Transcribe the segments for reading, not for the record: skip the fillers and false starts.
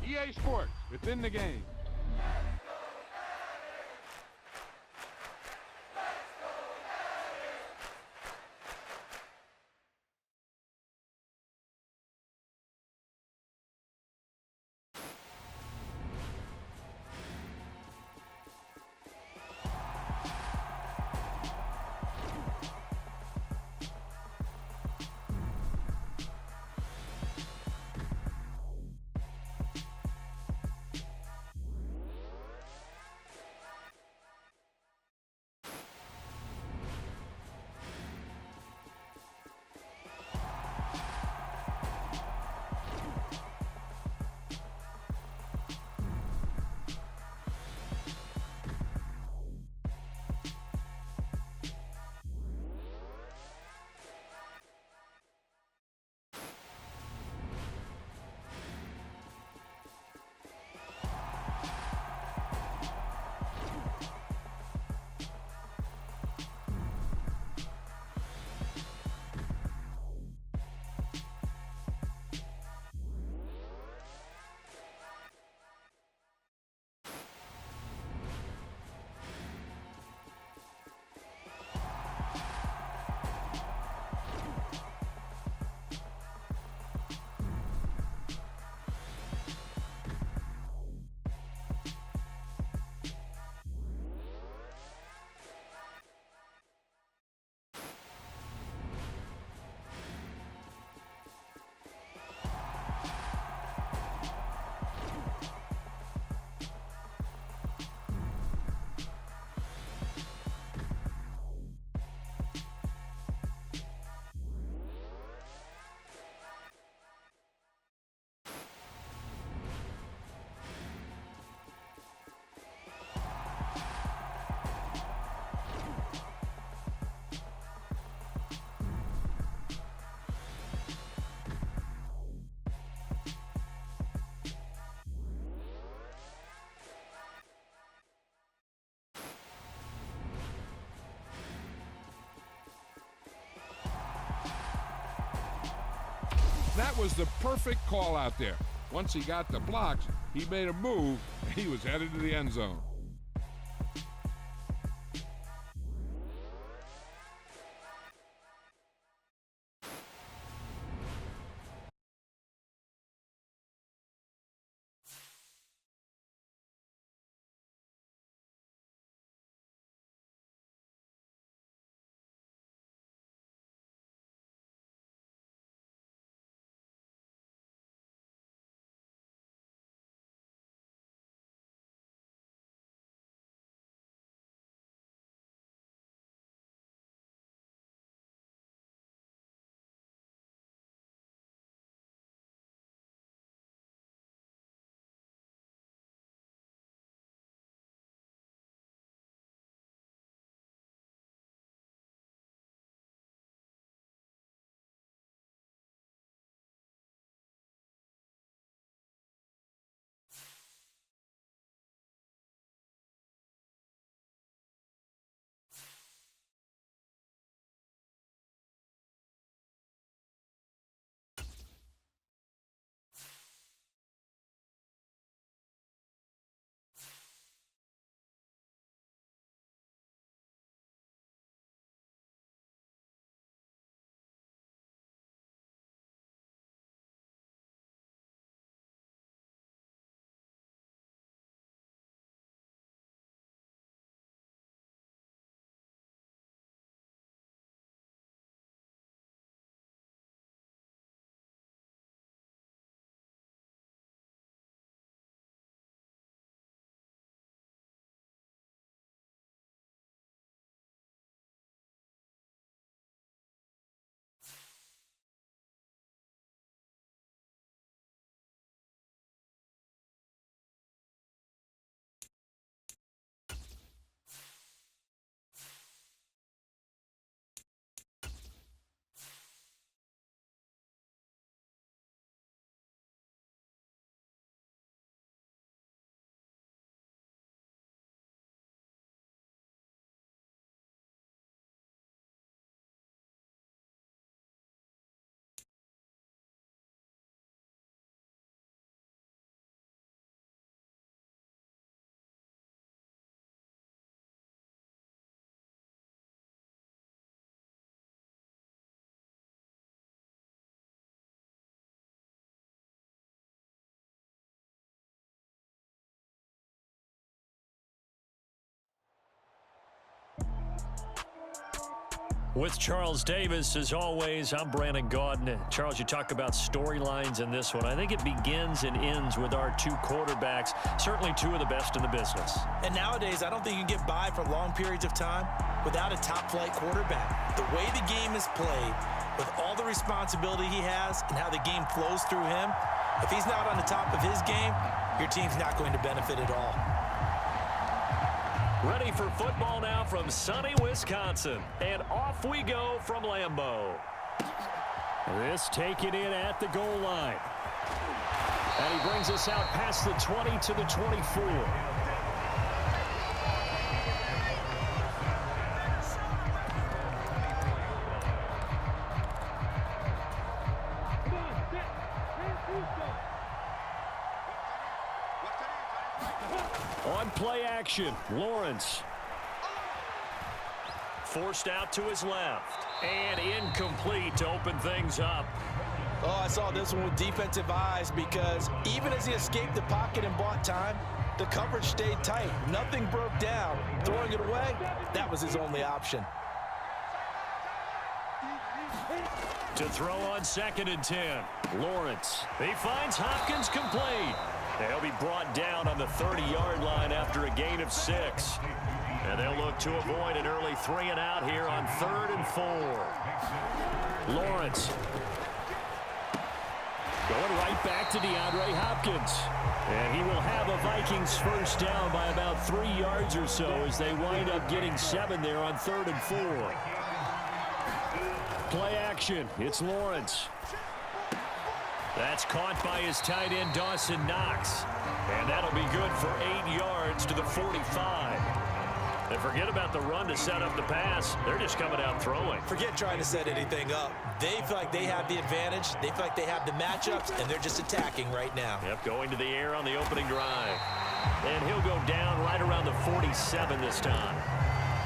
EA Sports, within the game. That was the perfect call out there. Once he got the blocks, he made a move, and he was headed to the end zone. With Charles Davis, as always, I'm Brandon Gaudin. Charles, you talk about storylines in this one. I think it begins and ends with our two quarterbacks, certainly two of the best in the business. And nowadays, I don't think you can get by for long periods of time without a top-flight quarterback. The way the game is played, with all the responsibility he has and how the game flows through him, if he's not on the top of his game, your team's not going to benefit at all. Ready for football now from sunny Wisconsin. And off we go from Lambeau. This taken in at the goal line. And he brings us out past the 20 to the 24. On play action, Lawrence. Forced out to his left. And incomplete to open things up. Oh, I saw this one with defensive eyes because even as he escaped the pocket and bought time, the coverage stayed tight. Nothing broke down. Throwing it away, that was his only option. To throw on 2nd and 10. Lawrence. He finds Hopkins complete. He'll be brought down on the 30-yard line after a gain of 6. And they'll look to avoid an early 3 and out here on 3rd and 4. Lawrence. Going right back to DeAndre Hopkins. And he will have a Vikings first down by about 3 yards or so as they wind up getting 7 there on 3rd and 4. Play action. It's Lawrence. That's caught by his tight end, Dawson Knox. And that'll be good for 8 yards to the 45. And forget about the run to set up the pass. They're just coming out throwing. Forget trying to set anything up. They feel like they have the advantage. They feel like they have the matchups, and they're just attacking right now. Yep, going to the air on the opening drive. And he'll go down right around the 47 this time.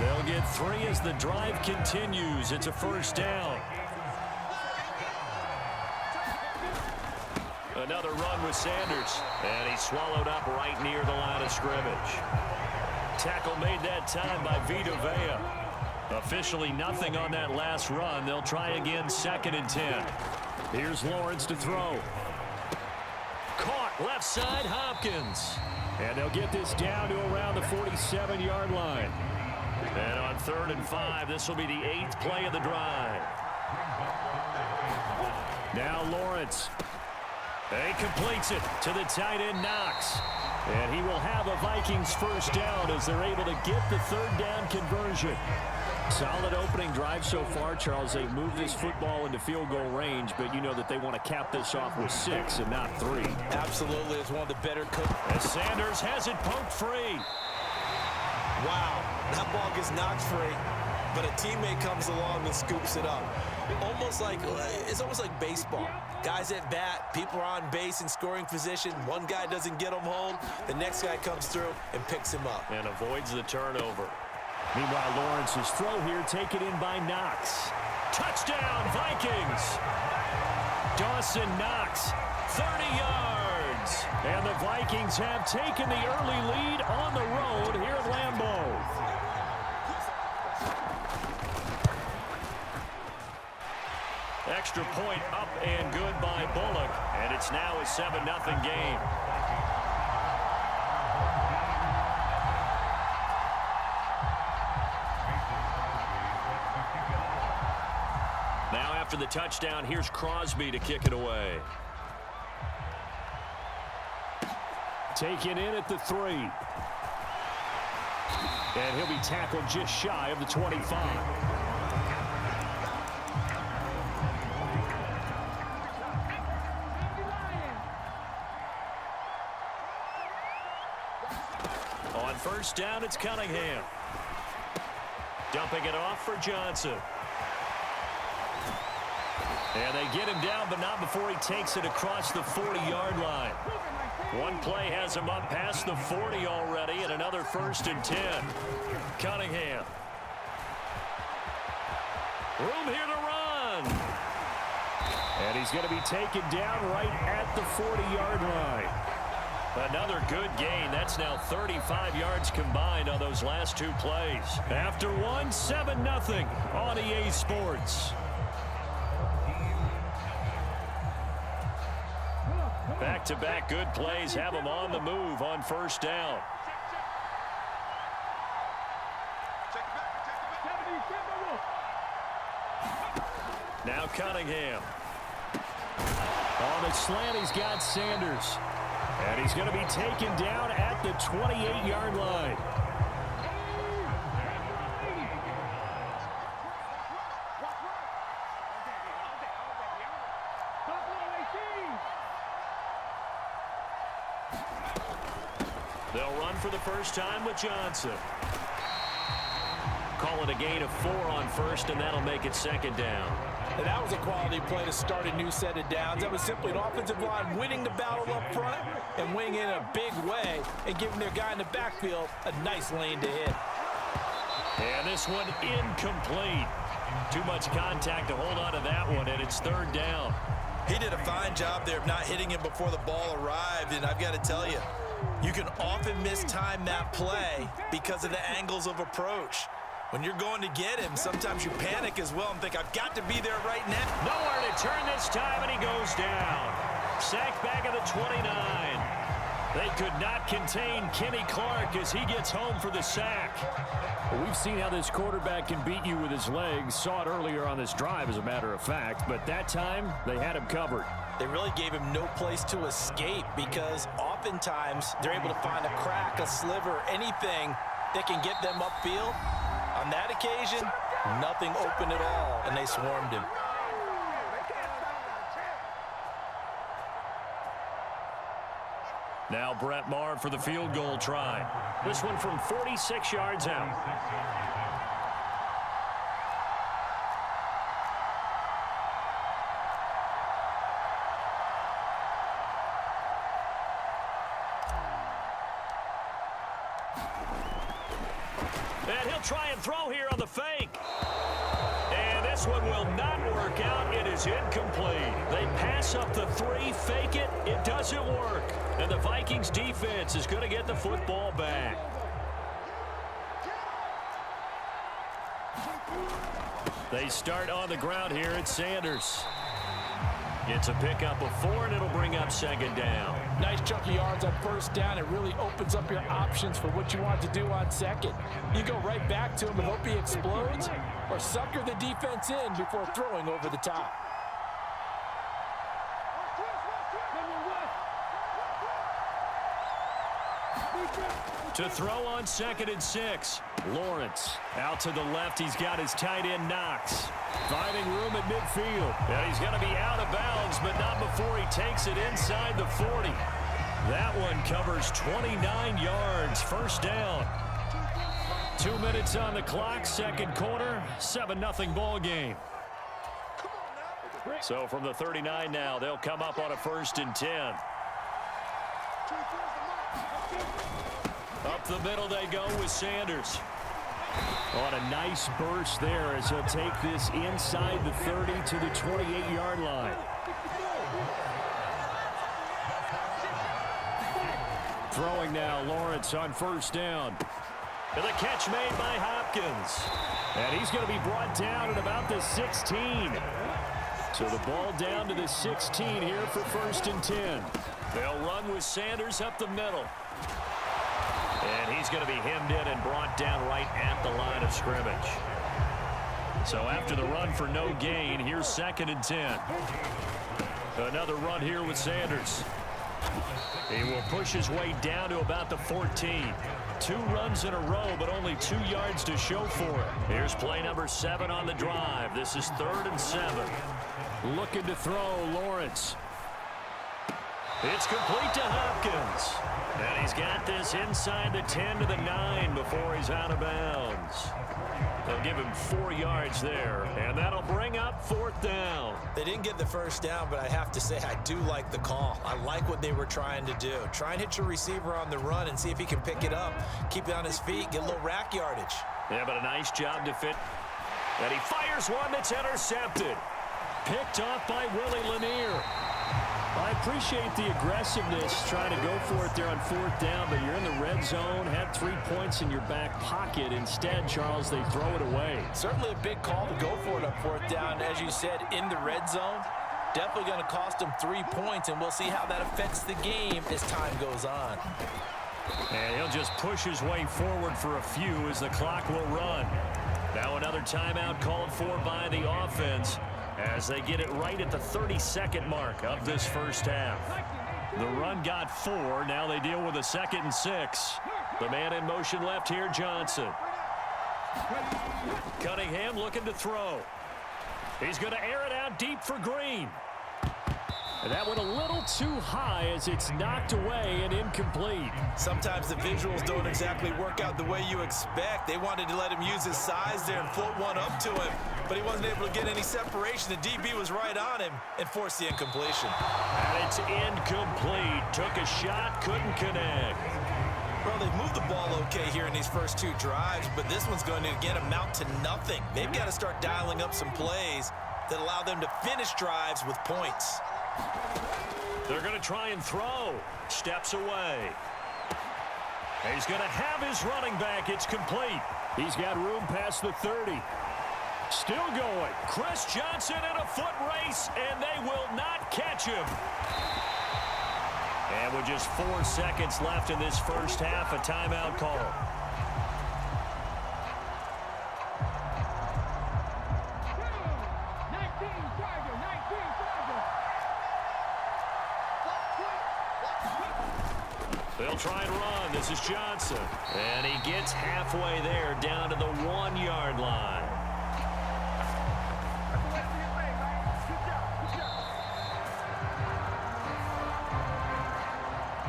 They'll get 3 as the drive continues. It's a first down. Another run with Sanders. And he's swallowed up right near the line of scrimmage. Tackle made that time by Vita Vea. Officially nothing on that last run. They'll try again 2nd and 10. Here's Lawrence to throw. Caught left side, Hopkins. And they'll get this down to around the 47-yard line. And on 3rd and 5, this will be the 8th play of the drive. Now Lawrence. He completes it to the tight end, Knox. And he will have a Vikings first down as they're able to get the 3rd down conversion. Solid opening drive so far, Charles. They've moved this football into field goal range, but you know that they want to cap this off with 6 and not 3. Absolutely. It's one of the better as Sanders has it poked free. Wow, that ball gets knocked free, but a teammate comes along and scoops it up. It's almost like baseball. Guys at bat, people are on base in scoring position. One guy doesn't get him home. The next guy comes through and picks him up. And avoids the turnover. Meanwhile, Lawrence's throw here taken in by Knox. Touchdown, Vikings! Dawson Knox, 30 yards. And the Vikings have taken the early lead on the road here at Lambeau. Extra point up and good by Bullock. And it's now a 7-0 game. Now after the touchdown, here's Crosby to kick it away. Taken in at the 3. And he'll be tackled just shy of the 25. On first down, it's Cunningham. Dumping it off for Johnson. And they get him down, but not before he takes it across the 40-yard line. One play has him up past the 40 already, and another 1st and 10. Cunningham. Room here to run. And he's going to be taken down right at the 40-yard line. Another good gain. That's now 35 yards combined on those last two plays. After one, 7-0 on EA Sports. Back-to-back good plays have them on the move on first down. Now Cunningham. On the slant, he's got Sanders. And he's going to be taken down at the 28-yard line. They'll run for the first time with Johnson. Call it a gain of 4 on first, and that'll make it second down. And that was a quality play to start a new set of downs. That was simply an offensive line winning the battle up front and winning in a big way and giving their guy in the backfield a nice lane to hit. And this one incomplete. Too much contact to hold on to that one, and it's third down. He did a fine job there of not hitting him before the ball arrived, and I've got to tell you, you can often mistime that play because of the angles of approach. When you're going to get him, sometimes you panic as well and think, I've got to be there right now. Nowhere to turn this time, and he goes down. Sacked back at the 29. They could not contain Kenny Clark as he gets home for the sack. Well, we've seen how this quarterback can beat you with his legs. Saw it earlier on this drive, as a matter of fact. But that time, they had him covered. They really gave him no place to escape because oftentimes they're able to find a crack, a sliver, anything that can get them upfield. On that occasion, nothing open at all, and they swarmed him. Now Brett Maher for the field goal try. This one from 46 yards out. And he'll try and throw here on the fake. And this one will not work out. It is incomplete. They pass up the 3, fake it. It doesn't work. And the Vikings defense is going to get the football back. They start on the ground here at Sanders. It's a pickup of 4, and it'll bring up second down. Nice chunk of yards on first down. It really opens up your options for what you want to do on second. You go right back to him and hope he explodes, or sucker the defense in before throwing over the top. To throw on 2nd and 6. Lawrence out to the left. He's got his tight end Knox. Finding room at midfield. And he's going to be out of bounds, but not before he takes it inside the 40. That one covers 29 yards. First down. 2 minutes on the clock. Second quarter. 7-0 ball game. So from the 39 now, they'll come up on a 1st and 10. Up the middle they go with Sanders. On a nice burst there as he'll take this inside the 30 to the 28-yard line. Throwing now, Lawrence on first down. And the catch made by Hopkins. And he's going to be brought down at about the 16. So the ball down to the 16 here for 1st and 10. They'll run with Sanders up the middle. And he's going to be hemmed in and brought down right at the line of scrimmage. So after the run for no gain, here's 2nd and 10. Another run here with Sanders. He will push his way down to about the 14. 2 runs in a row, but only 2 yards to show for it. Here's play number 7 on the drive. This is 3rd and 7. Looking to throw, Lawrence. It's complete to Hopkins. And he's got this inside the 10 to the 9 before he's out of bounds. They'll give him 4 yards there, and that'll bring up 4th down. They didn't get the first down, but I have to say I do like the call. I like what they were trying to do. Try and hit your receiver on the run and see if he can pick it up, keep it on his feet, get a little rack yardage. Yeah, but a nice job to fit. And he fires one that's intercepted. Picked off by Willie Lanier. I appreciate the aggressiveness trying to go for it there on 4th down, but you're in the red zone, had 3 points in your back pocket. Instead, Charles, they throw it away. Certainly a big call to go for it on 4th down, as you said, in the red zone. Definitely going to cost them 3 points, and we'll see how that affects the game as time goes on. And he'll just push his way forward for a few as the clock will run. Now another timeout called for by the offense as they get it right at the 32nd mark of this first half. The run got 4. Now they deal with a 2nd and 6. The man in motion left here, Johnson. Cunningham looking to throw. He's going to air it out deep for Green. And that went a little too high as it's knocked away and incomplete. Sometimes the visuals don't exactly work out the way you expect. They wanted to let him use his size there and float one up to him, but he wasn't able to get any separation. The DB was right on him and forced the incompletion. And it's incomplete. Took a shot, couldn't connect. Well, they've moved the ball okay here in these first 2 drives, but this one's going to, again, amount to nothing. They've got to start dialing up some plays that allow them to finish drives with points. They're going to try and throw. Steps away. He's going to have his running back. It's complete. He's got room past the 30. Still going. Chris Johnson in a foot race, and they will not catch him. And with just 4 seconds left in this first half, a timeout call. They'll try and run. This is Johnson. And he gets halfway there down to the 1-yard line.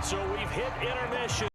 So we've hit intermission.